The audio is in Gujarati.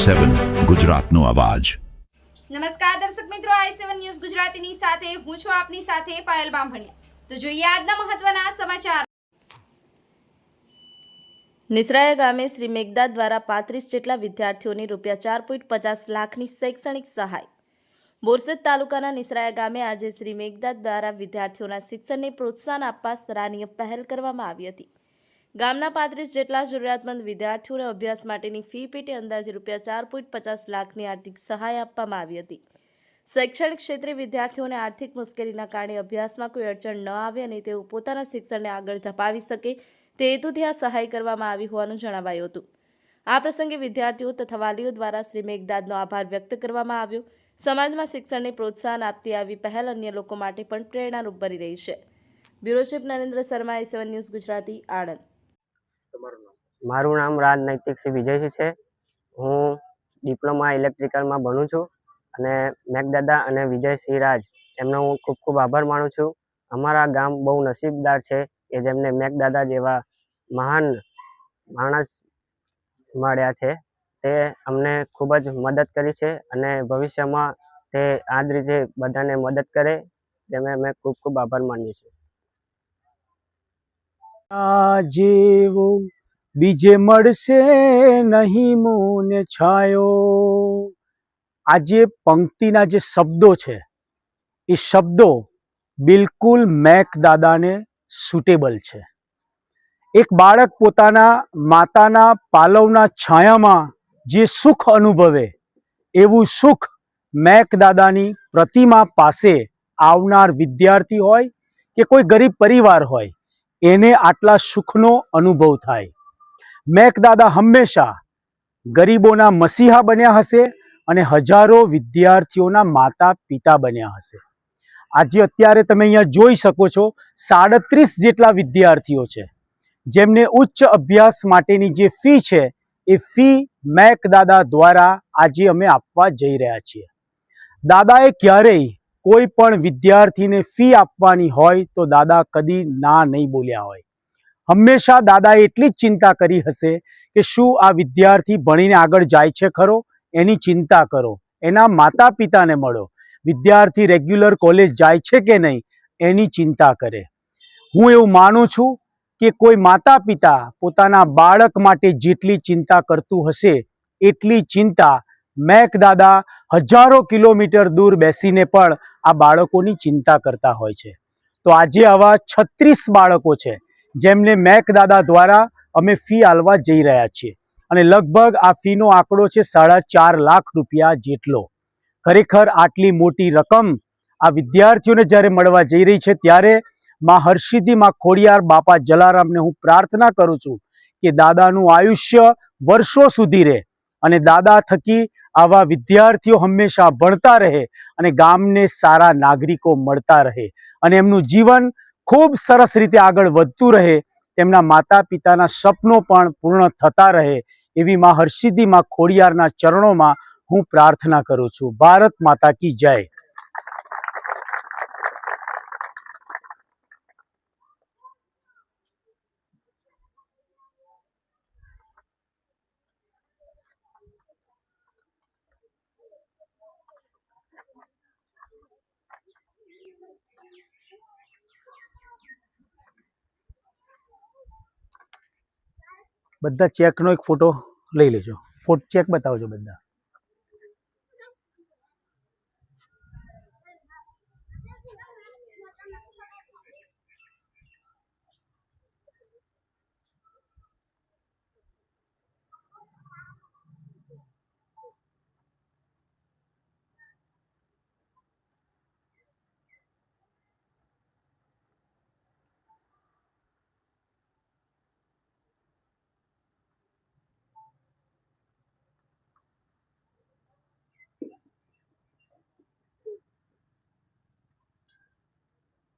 i7 ગુજરાતનો અવાજ। નમસ્કાર દર્શક મિત્રો, i7 ન્યૂઝ ગુજરાતીની સાથે હું છું આપની સાથે પાયલ બામભણિયા। તો જોઈએ આજના મહત્વના સમાચાર। નિસરાયા ગામે શ્રી મેઘદાદ દ્વારા 35 જેટલા વિદ્યાર્થીઓને રૂપિયા 4.50 લાખની શૈક્ષણિક સહાય। બોરસદ તાલુકાના નિસરાયા ગામે આજે શ્રી મેઘદાદ દ્વારા વિદ્યાર્થીઓના શિક્ષણને પ્રોત્સાહન આપવા સરાહનીય પહેલ કરવામાં આવી હતી। ગામના 35 જેટલા જરૂરિયાતમંદ વિદ્યાર્થીઓને અભ્યાસ માટેની ફી પેટે અંદાજે રૂપિયા 4.50 લાખની આર્થિક સહાય આપવામાં આવી હતી। શૈક્ષણિક ક્ષેત્રે વિદ્યાર્થીઓને આર્થિક મુશ્કેલીના કારણે અભ્યાસમાં કોઈ અડચણ ન આવે અને તેઓ પોતાના શિક્ષણને આગળ ધપાવી શકે તે હેતુથી આ સહાય કરવામાં આવી હોવાનું જણાવાયું હતું। આ પ્રસંગે વિદ્યાર્થીઓ તથા વાલીઓ દ્વારા શ્રી મેઘદાદનો આભાર વ્યક્ત કરવામાં આવ્યો। સમાજમાં શિક્ષણને પ્રોત્સાહન આપતી આવી પહેલ અન્ય લોકો માટે પણ પ્રેરણારૂપ બની રહી છે। Bureau chief Narendra Sharma, i7 news Gujarati, Anand. મારું નામ રાજ નૈતિકસિંહ વિજયસિંહ છે। હું ડિપ્લોમા ઇલેક્ટ્રિકલમાં ભણું છું અને મેઘદાદા અને વિજયસિંહ રાજ એમનો હું ખૂબ ખૂબ આભાર માનું છું। અમારા ગામ બહુ નસીબદાર છે કે જેમને મેઘદાદા જેવા મહાન માણસ મળ્યા છે। તે અમને ખૂબ જ મદદ કરી છે અને ભવિષ્યમાં તે આ જ રીતે બધાને મદદ કરે જેને અમે ખૂબ ખૂબ આભાર માનીએ છીએ। જેવો બીજે મળશે નહીં મૂને છાયો। આ જે પંક્તિના જે શબ્દો છે એ શબ્દો બિલકુલ મેઘદાદાને સુટેબલ છે। એક બાળક પોતાના માતાના પાલવના છાયામાં જે સુખ અનુભવે એવું સુખ મેઘદાદાની પ્રતિમા પાસે આવનાર વિદ્યાર્થી હોય કે કોઈ ગરીબ પરિવાર હોય એને આટલા સુખનો અનુભવ થાય। મેઘદાદા હંમેશા ગરીબોના મસીહા બન્યા હશે અને હજારો વિદ્યાર્થીઓના માતા પિતા બન્યા હશે। આજે અત્યારે તમે અહીંયા જોઈ શકો છો 37 જેટલા વિદ્યાર્થીઓ છે જેમને ઉચ્ચ અભ્યાસ માટેની જે ફી છે એ ફી મેઘદાદા દ્વારા આજે અમે આપવા જઈ રહ્યા છીએ। દાદાએ ક્યારેય કોઈ પણ વિદ્યાર્થીને ફી આપવાની હોય તો દાદા કદી ના નહીં બોલ્યા હોય। હંમેશા દાદાએ એટલી જ ચિંતા કરી હશે કે શું આ વિદ્યાર્થી ભણીને આગળ જાય છે ખરો, એની ચિંતા કરો, એના માતા પિતાને મળો, વિદ્યાર્થી રેગ્યુલર કોલેજ જાય છે કે નહીં એની ચિંતા કરે। હું એવું માનું છું કે કોઈ માતા પિતા પોતાના બાળક માટે જેટલી ચિંતા કરતું હશે એટલી ચિંતા મેઘદાદા હજારો કિલોમીટર દૂર બેસીને પણ આ બાળકોની ચિંતા કરતા હોય છે। તો આજે આવા 36 બાળકો છે જેમને મેઘદાદા દ્વારા અમે ફી આલવા જઈ રહ્યા છીએ અને લગભગ આ ફીનો આંકડો છે 4.5 લાખ રૂપિયા જેટલો। ખરેખર આટલી મોટી રકમ આ વિદ્યાર્થીઓને જ્યારે મળવા જઈ રહી છે ત્યારે માં હરસિદ્ધિ માં ખોડિયાર બાપા જલારામને હું પ્રાર્થના કરું છું કે દાદાનું આયુષ્ય વર્ષો સુધી રહે અને દાદા થકી આવા વિદ્યાર્થીઓ હંમેશા ભણતા રહે અને ગામને સારા નાગરિકો મળતા રહે અને એમનું જીવન ખૂબ સરસ રીતે આગળ વધતું રહે, તેમના માતા પિતાના સપનો પણ પૂર્ણ થતા રહે એવી માં હરસિદ્ધિ માં ખોડિયારના ચરણોમાં હું પ્રાર્થના કરું છું। ભારત માતા કી જય। બધા ચેકનો એક ફોટો લઈ લેજો, ચેક બતાવજો બધા।